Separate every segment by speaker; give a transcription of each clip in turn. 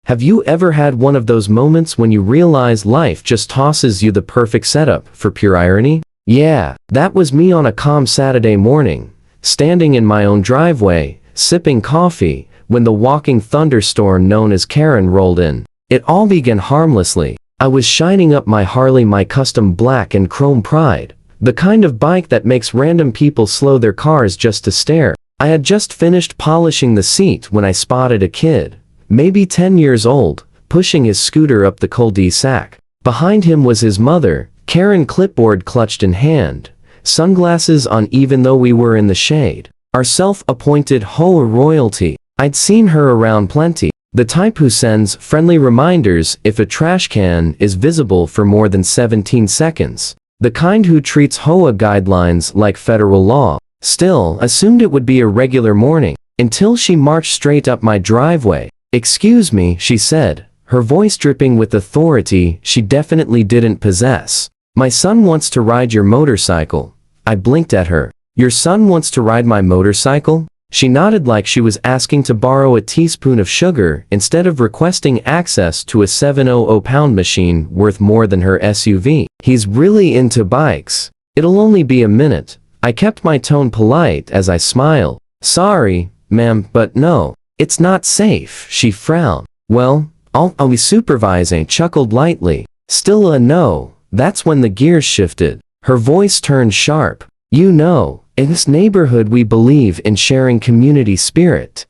Speaker 1: Have you ever had one of those moments when you realize life just tosses you the perfect setup for pure irony? Yeah, that was me on a calm Saturday morning, standing in my own driveway, sipping coffee, when the walking thunderstorm known as Karen rolled in. It all began harmlessly. I was shining up my Harley, my custom black and chrome Pride, the kind of bike that makes random people slow their cars just to stare. I had just finished polishing the seat when I spotted a kid, maybe 10 years old, pushing his scooter up the cul-de-sac. Behind him was his mother, Karen, clipboard clutched in hand, sunglasses on even though we were in the shade. Our self-appointed HOA royalty. I'd seen her around plenty. The type who sends friendly reminders if a trash can is visible for more than 17 seconds. The kind who treats HOA guidelines like federal law. Still, assumed it would be a regular morning, until she marched straight up my driveway. "Excuse me," she said, her voice dripping with authority she definitely didn't possess. "My son wants to ride your motorcycle." I blinked at her. "Your son wants to ride my motorcycle?" She nodded like she was asking to borrow a teaspoon of sugar instead of requesting access to a 700-pound machine worth more than her SUV. "He's really into bikes. It'll only be a minute." I kept my tone polite as I smiled. "Sorry, ma'am, but no. It's not safe," she frowned. "Well, I'll be supervising," chuckled lightly. Still a no. That's when the gears shifted. Her voice turned sharp. "You know, in this neighborhood we believe in sharing community spirit."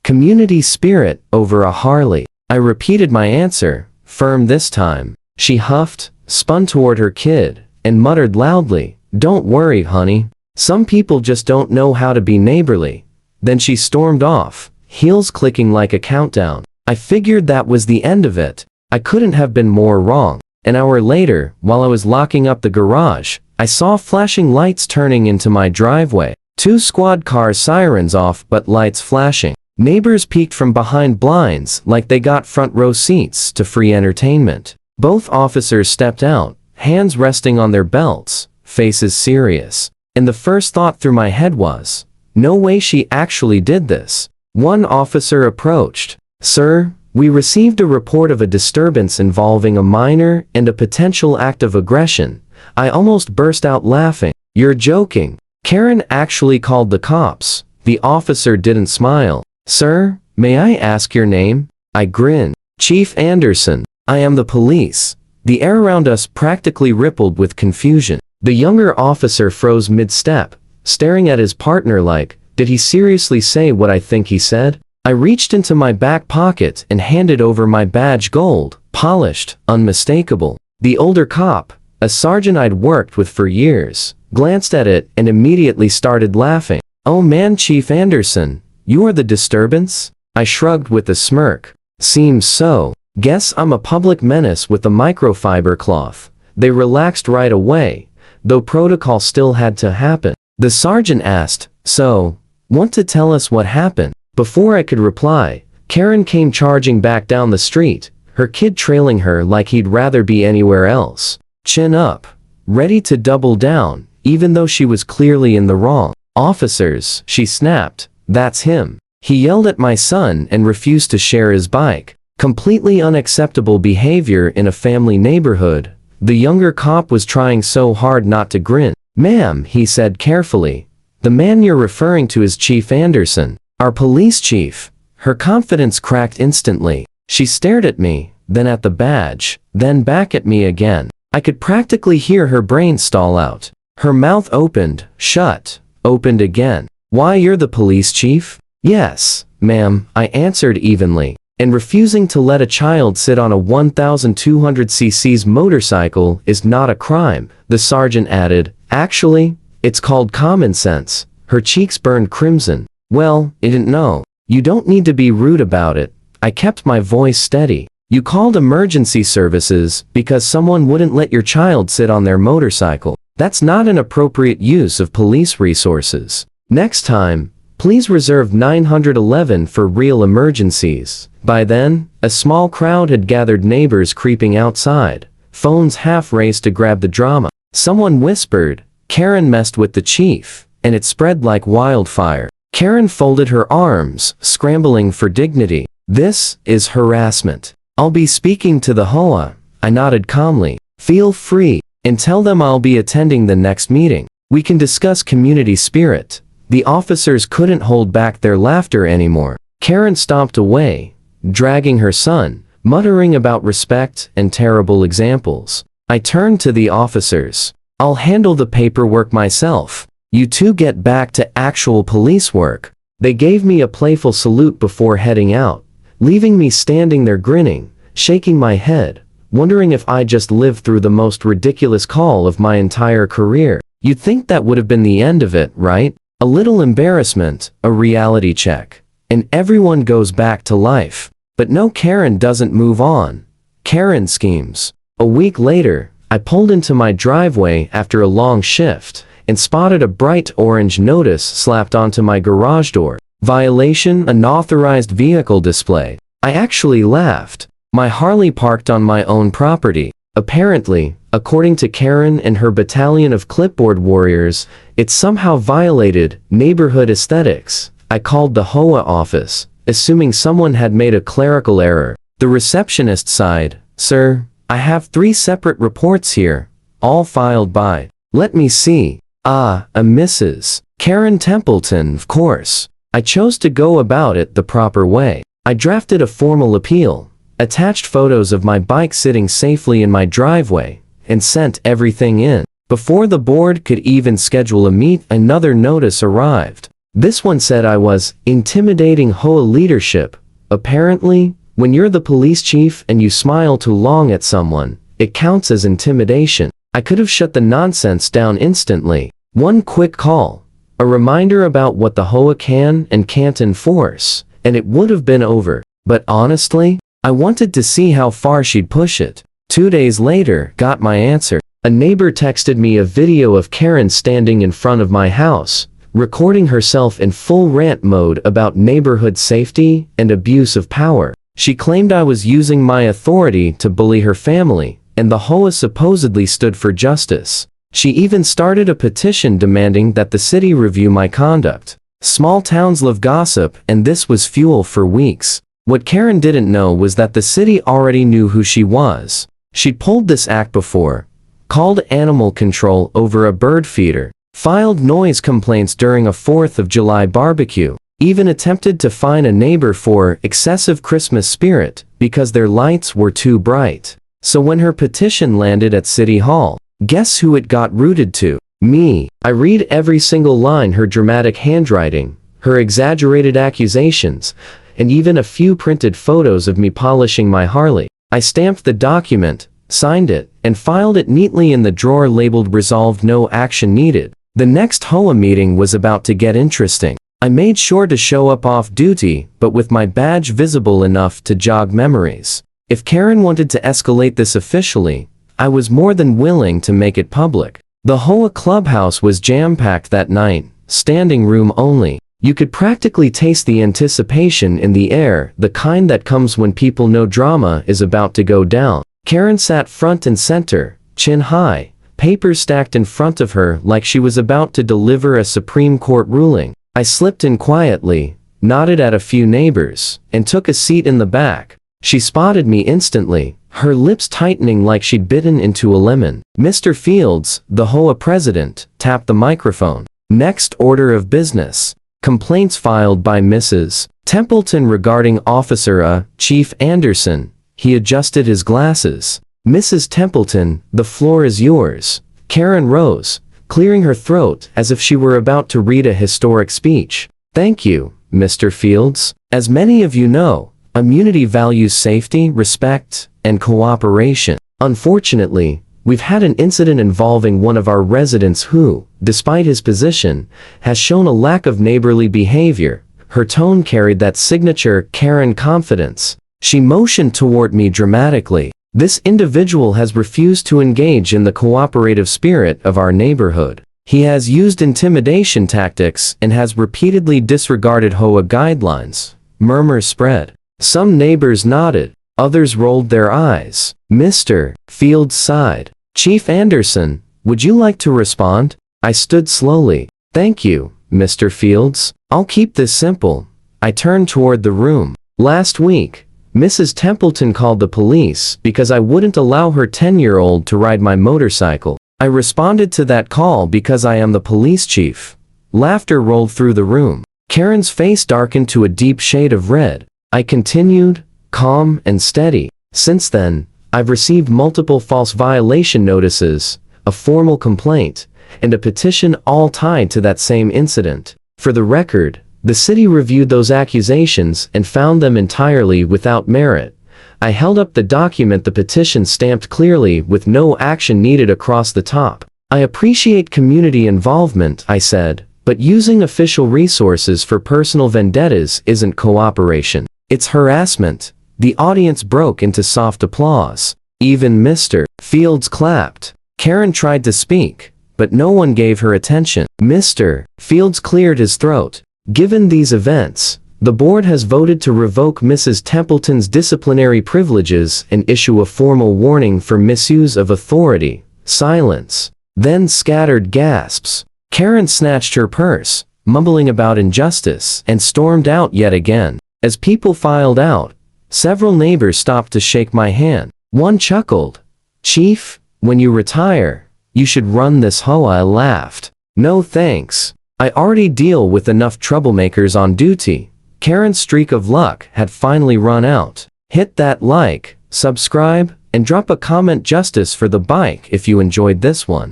Speaker 1: Community spirit over a Harley. I repeated my answer, firm this time. She huffed, spun toward her kid, and muttered loudly, "Don't worry, honey. Some people just don't know how to be neighborly." Then she stormed off, heels clicking like a countdown. I figured that was the end of it. I couldn't have been more wrong. An hour later, while I was locking up the garage, I saw flashing lights turning into my driveway. 2 squad car sirens off but lights flashing. Neighbors peeked from behind blinds like they got front row seats to free entertainment. Both officers stepped out, hands resting on their belts, faces serious. And the first thought through my head was, no way she actually did this. One officer approached. "Sir, we received a report of a disturbance involving a minor and a potential act of aggression." I almost burst out laughing. "You're joking." Karen actually called the cops. The officer didn't smile. "Sir, may I ask your name?" I grinned. "Chief Anderson. I am the police." The air around us practically rippled with confusion. The younger officer froze mid-step, staring at his partner like, did he seriously say what I think he said? I reached into my back pocket and handed over my badge, gold, polished, unmistakable. The older cop, a sergeant I'd worked with for years, glanced at it and immediately started laughing. "Oh man, Chief Anderson, you are the disturbance?" I shrugged with a smirk. "Seems so. Guess I'm a public menace with a microfiber cloth." They relaxed right away, though protocol still had to happen. The sergeant asked, "So, want to tell us what happened?" Before I could reply, Karen came charging back down the street, her kid trailing her like he'd rather be anywhere else. Chin up, ready to double down, even though she was clearly in the wrong. "Officers," she snapped, "that's him. He yelled at my son and refused to share his bike." Completely unacceptable behavior in a family neighborhood. The younger cop was trying so hard not to grin. "Ma'am," he said carefully, "the man you're referring to is Chief Anderson, our police chief." Her confidence cracked instantly. She stared at me, then at the badge, then back at me again. I could practically hear her brain stall out. Her mouth opened, shut, opened again. "Why, you're the police chief?" "Yes, ma'am," I answered evenly. "And refusing to let a child sit on a 1,200cc motorcycle is not a crime," the sergeant added. "Actually, it's called common sense." Her cheeks burned crimson. "Well, I didn't know." "You don't need to be rude about it." I kept my voice steady. "You called emergency services because someone wouldn't let your child sit on their motorcycle. That's not an appropriate use of police resources. Next time, please reserve 911 for real emergencies." By then, a small crowd had gathered, neighbors creeping outside, phones half raised to grab the drama. Someone whispered, "Karen messed with the chief," and it spread like wildfire. Karen folded her arms, scrambling for dignity. This is harassment. I'll be speaking to the HOA. I nodded calmly. Feel free, and tell them I'll be attending the next meeting. We can discuss community spirit. The officers couldn't hold back their laughter anymore. Karen stomped away, dragging her son, muttering about respect and terrible examples. I turned to the officers. I'll handle the paperwork myself. You two get back to actual police work. They gave me a playful salute before heading out, leaving me standing there grinning, shaking my head, wondering if I just lived through the most ridiculous call of my entire career. You'd think that would have been the end of it, right? A little embarrassment, a reality check, and everyone goes back to life. But no, Karen doesn't move on. Karen schemes. A week later, I pulled into my driveway after a long shift and spotted a bright orange notice slapped onto my garage door. Violation, unauthorized vehicle display. I actually laughed. My Harley parked on my own property. Apparently, according to Karen and her battalion of clipboard warriors, it somehow violated neighborhood aesthetics. I called the HOA office, assuming someone had made a clerical error. The receptionist sighed. Sir, I have 3 separate reports here, all filed by, let me see. A Mrs. Karen Templeton, of course. I chose to go about it the proper way. I drafted a formal appeal, attached photos of my bike sitting safely in my driveway, and sent everything in. Before the board could even schedule a meet, another notice arrived. This one said I was intimidating HOA leadership. Apparently, when you're the police chief and you smile too long at someone, it counts as intimidation. I could have shut the nonsense down instantly. One quick call, a reminder about what the HOA can and can't enforce, and it would have been over. But honestly, I wanted to see how far she'd push it. 2 days later, got my answer. A neighbor texted me a video of Karen standing in front of my house, recording herself in full rant mode about neighborhood safety and abuse of power. She claimed I was using my authority to bully her family, and the HOA supposedly stood for justice. She even started a petition demanding that the city review my conduct. Small towns love gossip, and this was fuel for weeks. What Karen didn't know was that the city already knew who she was. She'd pulled this act before, called animal control over a bird feeder, filed noise complaints during a 4th of July barbecue, even attempted to fine a neighbor for excessive Christmas spirit because their lights were too bright. So when her petition landed at City Hall, guess who it got routed to? Me. I read every single line, her dramatic handwriting, her exaggerated accusations, and even a few printed photos of me polishing my Harley. I stamped the document, signed it, and filed it neatly in the drawer labeled Resolved, no action needed. The next HOA meeting was about to get interesting. I made sure to show up off duty, but with my badge visible enough to jog memories. If Karen wanted to escalate this officially, I was more than willing to make it public. The HOA clubhouse was jam-packed that night, standing room only. You could practically taste the anticipation in the air, the kind that comes when people know drama is about to go down. Karen sat front and center, chin high, papers stacked in front of her like she was about to deliver a Supreme Court ruling. I slipped in quietly, nodded at a few neighbors, and took a seat in the back. She spotted me instantly, her lips tightening like she'd bitten into a lemon. Mr. Fields, the HOA president, tapped the microphone. Next order of business. Complaints filed by Mrs. Templeton regarding Officer Chief Anderson. He adjusted his glasses. Mrs. Templeton, the floor is yours. Karen rose, clearing her throat as if she were about to read a historic speech. Thank you, Mr. Fields. As many of you know, immunity values safety, respect, and cooperation. Unfortunately, we've had an incident involving one of our residents who, despite his position, has shown a lack of neighborly behavior. Her tone carried that signature Karen confidence. She motioned toward me dramatically. This individual has refused to engage in the cooperative spirit of our neighborhood. He has used intimidation tactics and has repeatedly disregarded HOA guidelines. Murmurs spread. Some neighbors nodded, others rolled their eyes. Mr. Fields sighed. Chief Anderson, would you like to respond? I stood slowly. Thank you, Mr. Fields. I'll keep this simple. I turned toward the room. Last week, Mrs. Templeton called the police because I wouldn't allow her 10-year-old to ride my motorcycle. I responded to that call because I am the police chief. Laughter rolled through the room. Karen's face darkened to a deep shade of red. I continued, calm and steady. Since then, I've received multiple false violation notices, a formal complaint, and a petition all tied to that same incident. For the record, the city reviewed those accusations and found them entirely without merit. I held up the document, the petition stamped clearly with no action needed across the top. I appreciate community involvement, I said, but using official resources for personal vendettas isn't cooperation. It's harassment. The audience broke into soft applause. Even Mr. Fields clapped. Karen tried to speak, but no one gave her attention. Mr. Fields cleared his throat. Given these events, the board has voted to revoke Mrs. Templeton's disciplinary privileges and issue a formal warning for misuse of authority. Silence. Then scattered gasps. Karen snatched her purse, mumbling about injustice, and stormed out yet again. As people filed out, several neighbors stopped to shake my hand. One chuckled. "Chief, when you retire, you should run this HOA." I laughed. "No thanks. I already deal with enough troublemakers on duty." Karen's streak of luck had finally run out. Hit that like, subscribe, and drop a comment justice for the bike if you enjoyed this one.